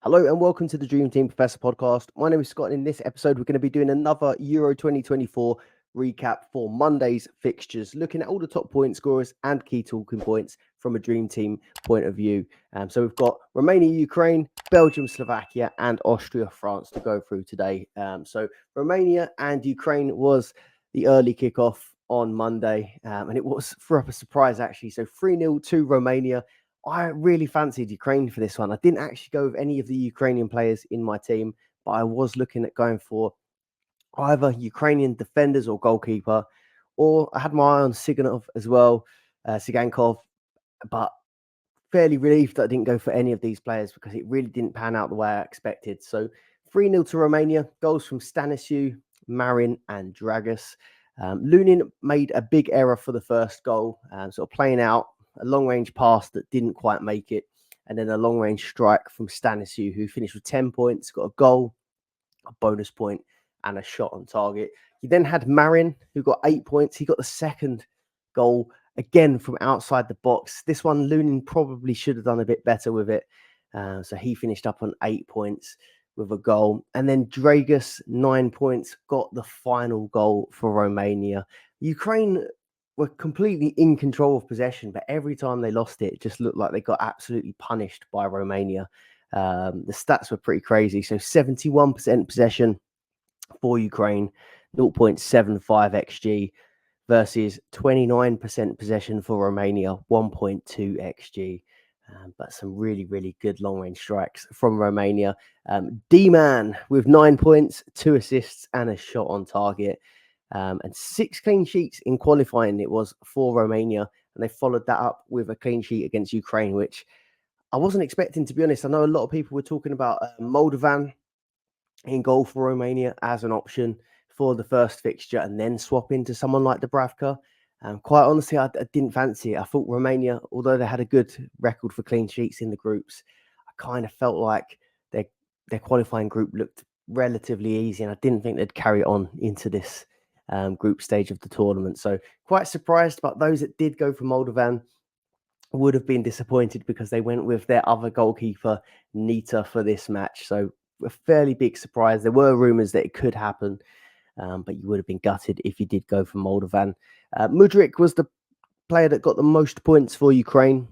Hello and welcome to the Dream Team Professor podcast. My name is Scott, and in this episode, we're going to be doing another Euro 2024 recap for Monday's fixtures, looking at all the top point scorers and key talking points from a Dream Team point of view. So we've got Romania, Ukraine, Belgium, Slovakia, and Austria, France to go through today. So Romania and Ukraine was the early kickoff on Monday, and it was for a surprise actually. So 3-0 to Romania. I really fancied Ukraine for this one. I didn't actually go with any of the Ukrainian players in my team, but I was looking at going for either Ukrainian defenders or goalkeeper, or I had my eye on Siganov as well, Sigankov, but fairly relieved that I didn't go for any of these players because it really didn't pan out the way I expected. So 3-0 to Romania, goals from Stanisiu, Marin and Dragus. Lunin made a big error for the first goal, sort of playing out a long-range pass that didn't quite make it, and then a long-range strike from Stanisiu, who finished with 10 points, got a goal, a bonus point, and a shot on target. You then had Marin, who got 8 points. He got the second goal, again from outside the box. This one, Lunin probably should have done a bit better with it. So he finished up on 8 points with a goal. And then Dragus, 9 points, got the final goal for Romania. Ukraine were completely in control of possession, but every time they lost it, it just looked like they got absolutely punished by Romania. The stats were pretty crazy. So 71% possession for Ukraine, 0.75 XG versus 29% possession for Romania, 1.2 XG. But some really, really good long-range strikes from Romania. D-Man with 9 points, 2 assists and a shot on target. And 6 clean sheets in qualifying it was for Romania. And they followed that up with a clean sheet against Ukraine, which I wasn't expecting, to be honest. I know a lot of people were talking about Moldovan in goal for Romania as an option for the first fixture and then swap into someone like Dubravka. Quite honestly, I didn't fancy it. I thought Romania, although they had a good record for clean sheets in the groups, I kind of felt like their qualifying group looked relatively easy, and I didn't think they'd carry on into this group stage of the tournament. So quite surprised, but those that did go for Moldovan would have been disappointed because they went with their other goalkeeper, Nita, for this match. So a fairly big surprise. There were rumours that it could happen, but you would have been gutted if you did go for Moldovan. Mudryk was the player that got the most points for Ukraine.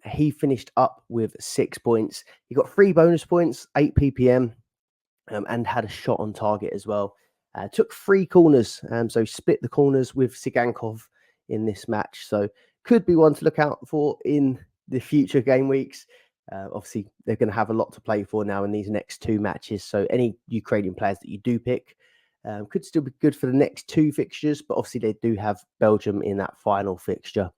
He finished up with 6 points. He got 3 bonus points, 8 ppm, and had a shot on target as well. Took 3 corners, so split the corners with Sigankov in this match. So could be one to look out for in the future game weeks. Obviously, they're going to have a lot to play for now in these next 2 matches. So any Ukrainian players that you do pick could still be good for the next 2 fixtures. But obviously, they do have Belgium in that final fixture.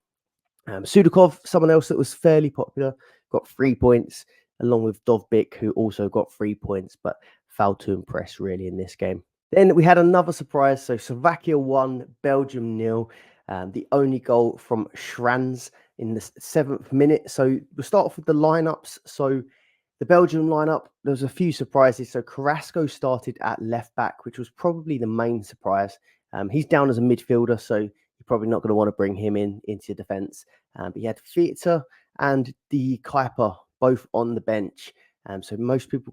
Sudakov, someone else that was fairly popular, got 3 points, along with Dovbik, who also got 3 points, but failed to impress really in this game. Then we had another surprise. So Slovakia 1, Belgium 0. The only goal from Schranz in the 7th minute. So we'll start off with the lineups. So the Belgium lineup, there was a few surprises. So Carrasco started at left back, which was probably the main surprise. He's down as a midfielder, so you're probably not going to want to bring him into defence. But he had Fixture and the Kuiper both on the bench. So most people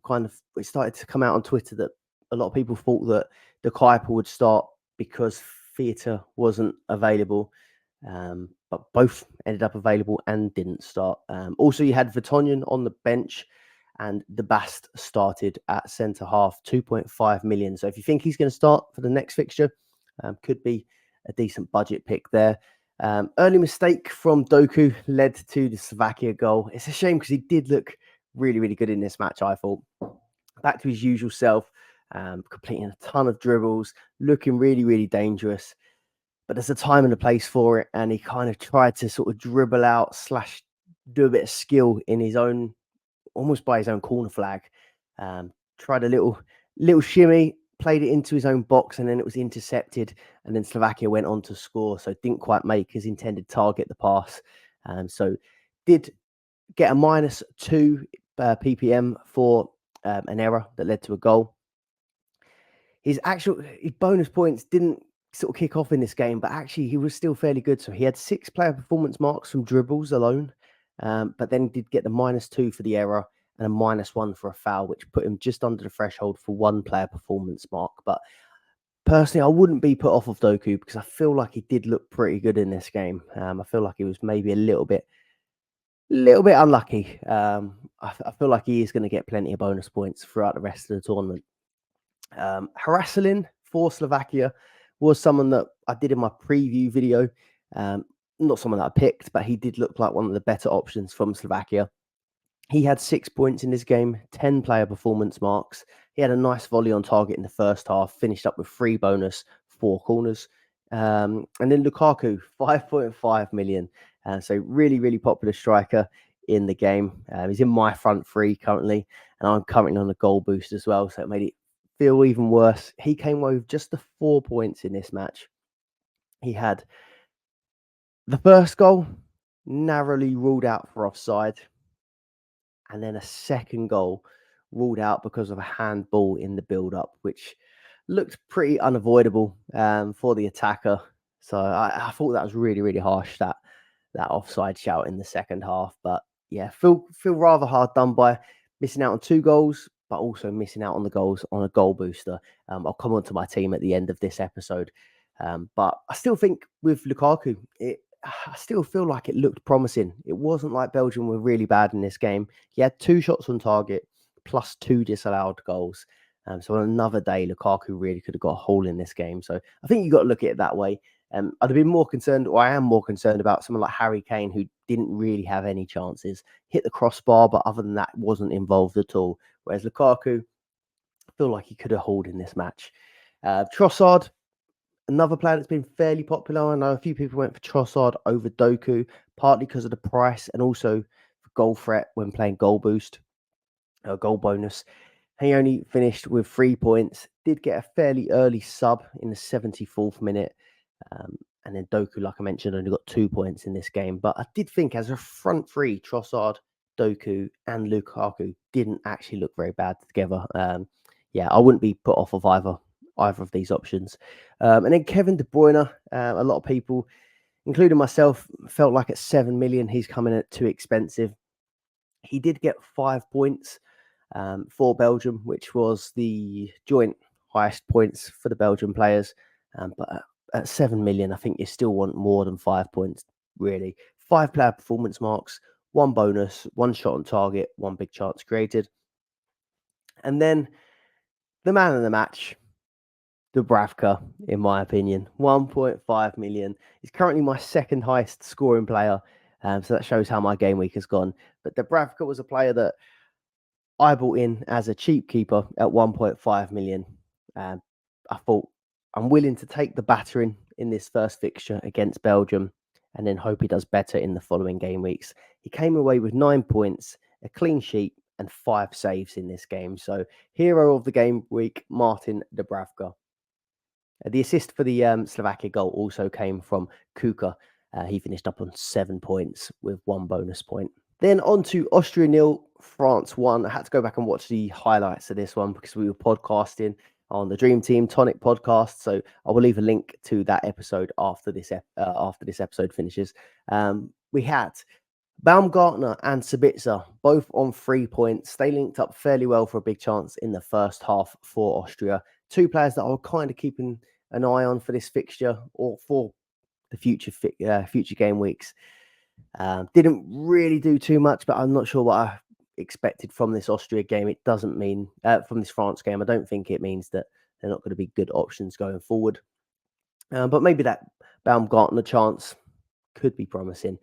it started to come out on Twitter that a lot of people thought that the Kuiper would start because Fixture wasn't available. But both ended up available and didn't start. Also, you had Vertonghen on the bench, and the Bast started at centre half, 2.5 million. So if you think he's going to start for the next fixture, could be a decent budget pick there. Early mistake from Doku led to the Slovakia goal. It's a shame because he did look really, really good in this match, I thought. Back to his usual self, completing a ton of dribbles, looking really, really dangerous. But there's a time and a place for it, and he kind of tried to sort of dribble out / do a bit of skill in his own, almost by his own corner flag. Tried a little shimmy, played it into his own box, and then it was intercepted, and then Slovakia went on to score, so didn't quite make his intended target, the pass. So did get a -2 ppm for an error that led to a goal. His bonus points didn't sort of kick off in this game, but actually he was still fairly good. So he had 6 player performance marks from dribbles alone, but then did get the -2 for the error and a -1 for a foul, which put him just under the threshold for one player performance mark. But personally, I wouldn't be put off of Doku because I feel like he did look pretty good in this game. I feel like he was maybe a little bit unlucky. I feel like he is going to get plenty of bonus points throughout the rest of the tournament. Haraselin for Slovakia was someone that I did in my preview video. Not someone that I picked, but he did look like one of the better options from Slovakia. He had 6 points in this game, 10 player performance marks. He had a nice volley on target in the first half, finished up with 3 bonus, 4 corners. And then Lukaku, 5.5 million. So really, really popular striker in the game. He's in my front three currently, and I'm currently on a goal boost as well. So it made it feel even worse. He came away with just the 4 points in this match. He had the first goal narrowly ruled out for offside, and then a second goal ruled out because of a handball in the build-up, which looked pretty unavoidable for the attacker. So I thought that was really, really harsh, that offside shout in the second half. But yeah, feel rather hard done by missing out on 2 goals, but also missing out on the goals on a goal booster. I'll come on to my team at the end of this episode. But I still think with Lukaku, I still feel like it looked promising. It wasn't like Belgium were really bad in this game. He had 2 shots on target plus 2 disallowed goals. So on another day, Lukaku really could have got a hole in this game. So I think you've got to look at it that way. I'd have been more concerned, or I am more concerned about someone like Harry Kane, who didn't really have any chances. Hit the crossbar, but other than that, wasn't involved at all. Whereas Lukaku, I feel like he could have hauled in this match. Trossard, another player that's been fairly popular. I know a few people went for Trossard over Doku, partly because of the price and also for goal threat when playing goal boost, goal bonus. He only finished with 3 points, did get a fairly early sub in the 74th minute. And then Doku, like I mentioned, only got 2 points in this game. But I did think as a front three, Trossard, Doku, and Lukaku didn't actually look very bad together. Yeah, I wouldn't be put off of either of these options. And then Kevin De Bruyne, a lot of people, including myself, felt like at 7 million, he's coming at too expensive. He did get 5 points for Belgium, which was the joint highest points for the Belgian players. But at 7 million, I think you still want more than 5 points, really. 5 player performance marks, 1 bonus, 1 shot on target, 1 big chance created. And then the man of the match, Dubravka, in my opinion, 1.5 million. He's currently my second highest scoring player. So that shows how my game week has gone. But Dubravka was a player that I bought in as a cheap keeper at 1.5 million. I thought I'm willing to take the battering in this first fixture against Belgium and then hope he does better in the following game weeks. He came away with 9 points, a clean sheet, and 5 saves in this game. So, hero of the game week, Martin Dubravka. The assist for the Slovakia goal also came from Kuka. He finished up on 7 points with 1 bonus point. Then on to Austria 0, France 1. I had to go back and watch the highlights of this one because we were podcasting on the Dream Team Tonic podcast. So I will leave a link to that episode after this episode finishes. We had Baumgartner and Sabitzer both on 3 points. They linked up fairly well for a big chance in the first half for Austria. 2 players that I was kind of keeping an eye on for this fixture or for the future game weeks. Didn't really do too much, but I'm not sure what I expected from this Austria game. It doesn't mean from this France game. I don't think it means that they're not going to be good options going forward. But maybe that Baumgartner chance could be promising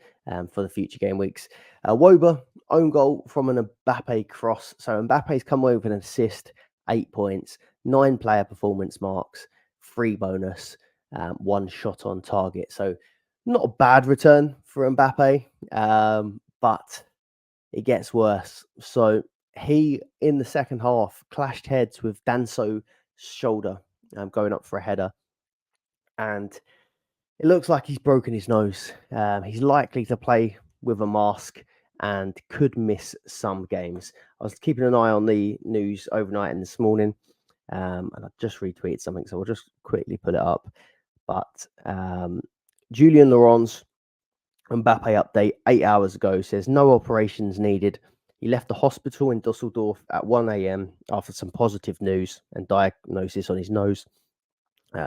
for the future game weeks. Woba, own goal from an Mbappe cross. So Mbappe's come away with an assist, 8 points, 9 player performance marks, 3 bonus, 1 shot on target. So not a bad return for Mbappe, but it gets worse. So he, in the second half, clashed heads with Danso's shoulder going up for a header. And it looks like he's broken his nose. He's likely to play with a mask and could miss some games. I was keeping an eye on the news overnight and this morning, and I just retweeted something, so we'll just quickly put it up. But Julian Laurent's Mbappe update 8 hours ago says no operations needed. He left the hospital in Dusseldorf at 1 a.m. after some positive news and diagnosis on his nose.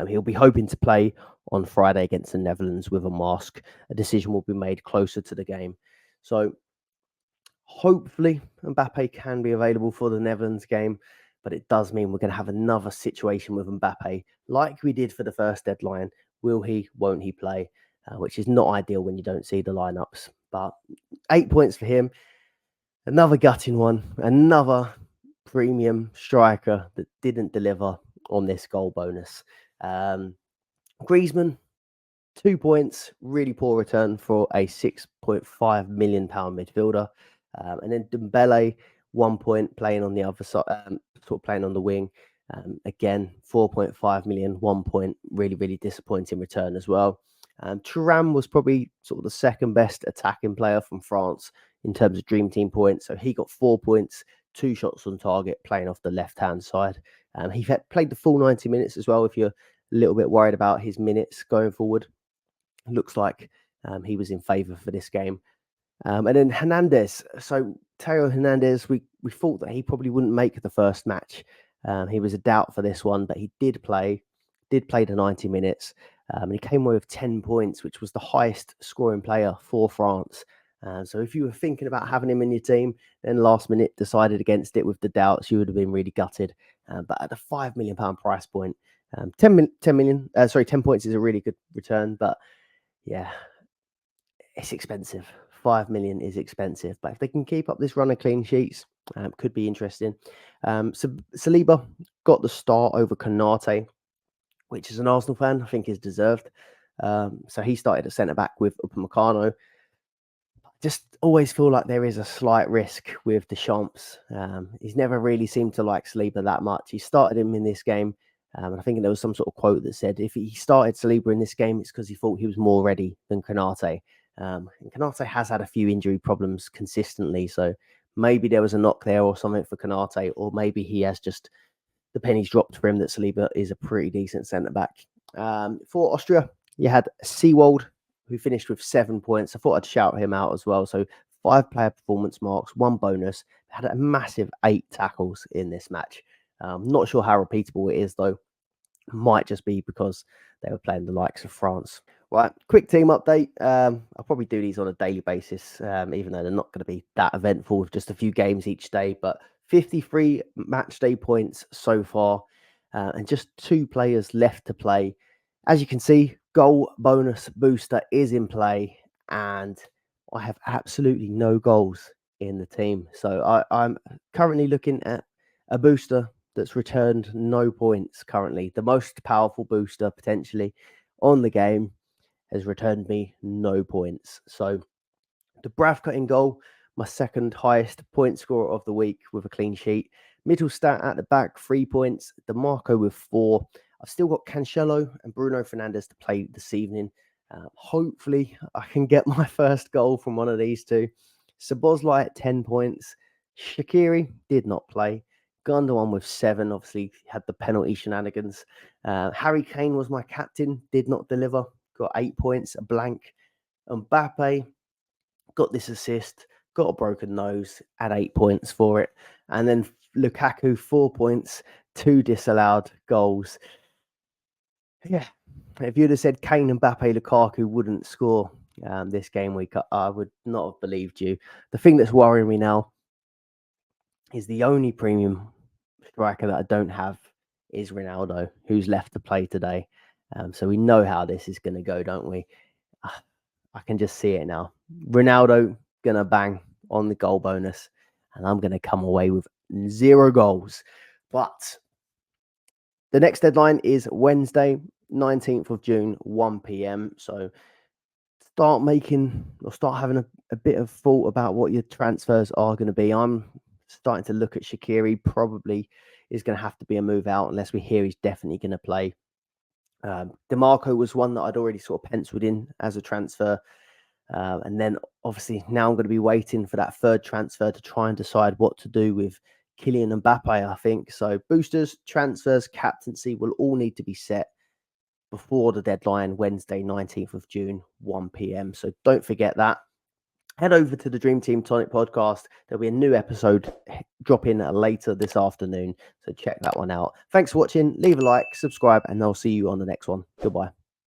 He'll be hoping to play on Friday against the Netherlands with a mask. A decision will be made closer to the game. So hopefully Mbappe can be available for the Netherlands game, but it does mean we're going to have another situation with Mbappe like we did for the first deadline. Will he, won't he play? Which is not ideal when you don't see the lineups. But 8 points for him. Another gutting one. Another premium striker that didn't deliver on this goal bonus. Griezmann, 2 points, really poor return for a £6.5 million midfielder. And then Dembele, 1 point, playing on the other side, sort of playing on the wing. Again, 4.5 million, 1 point, really, really disappointing return as well. Thuram was probably sort of the second best attacking player from France in terms of Dream Team points. So he got 4 points, 2 shots on target, playing off the left-hand side. He played the full 90 minutes as well, if you're a little bit worried about his minutes going forward. Looks like he was in favour for this game. And then Hernandez. So Theo Hernandez, we thought that he probably wouldn't make the first match. He was a doubt for this one, but he did play the 90 minutes. And he came away with 10 points, which was the highest scoring player for France. So if you were thinking about having him in your team, then last minute decided against it with the doubts, you would have been really gutted. But at a £5 million price point, 10 points is a really good return. But yeah, it's expensive. 5 million is expensive, but if they can keep up this run of clean sheets, could be interesting. So Saliba got the start over Konate, which is an Arsenal fan, I think is deserved. So he started at centre back with Upamecano. Just always feel like there is a slight risk with Deschamps. He's never really seemed to like Saliba that much. He started him in this game. And I think there was some sort of quote that said if he started Saliba in this game, it's because he thought he was more ready than Konate. And Konate has had a few injury problems consistently. So maybe there was a knock there or something for Konate, or maybe he has just the pennies dropped for him that Saliba is a pretty decent centre back. For Austria, you had Seawold, who finished with 7 points. I thought I'd shout him out as well. So 5 player performance marks, 1 bonus. Had a massive 8 tackles in this match. Not sure how repeatable it is, though. Might just be because they were playing the likes of France. Right, quick team update. I'll probably do these on a daily basis, even though they're not going to be that eventful with just a few games each day. But 53 match day points so far, and just 2 players left to play. As you can see, goal bonus booster is in play, and I have absolutely no goals in the team. So I'm currently looking at a booster that's returned no points currently. The most powerful booster potentially on the game has returned me no points. So Dubravka in goal, my second highest point scorer of the week with a clean sheet. Mittelstadt at the back, 3 points. DeMarco with 4. I've still got Cancelo and Bruno Fernandes to play this evening. Hopefully, I can get my first goal from one of these two. Szoboszlai at 10 points. Shaqiri did not play. Gundogan with 7. Obviously, had the penalty shenanigans. Harry Kane was my captain. Did not deliver. Got 8 points, a blank. Mbappe got this assist, got a broken nose, had 8 points for it. And then Lukaku, 4 points, 2 disallowed goals. Yeah, if you'd have said Kane, Mbappe, Lukaku wouldn't score this game week, I would not have believed you. The thing that's worrying me now is the only premium striker that I don't have is Ronaldo, who's left to play today. So we know how this is going to go, don't we? I can just see it now. Ronaldo going to bang on the goal bonus, and I'm going to come away with 0 goals. But the next deadline is Wednesday, 19th of June, 1 p.m. So start having a bit of thought about what your transfers are going to be. I'm starting to look at Shaqiri. Probably is going to have to be a move out unless we hear he's definitely going to play. DeMarco was one that I'd already sort of penciled in as a transfer. And then obviously now I'm going to be waiting for that third transfer to try and decide what to do with Kylian Mbappe, I think. So boosters, transfers, captaincy will all need to be set before the deadline, Wednesday, 19th of June, 1 p.m. So don't forget that. head over to the Dream Team Tonic podcast. There'll be a new episode dropping later this afternoon, so check that one out. Thanks for watching. Leave a like, subscribe, and I'll see you on the next one. Goodbye.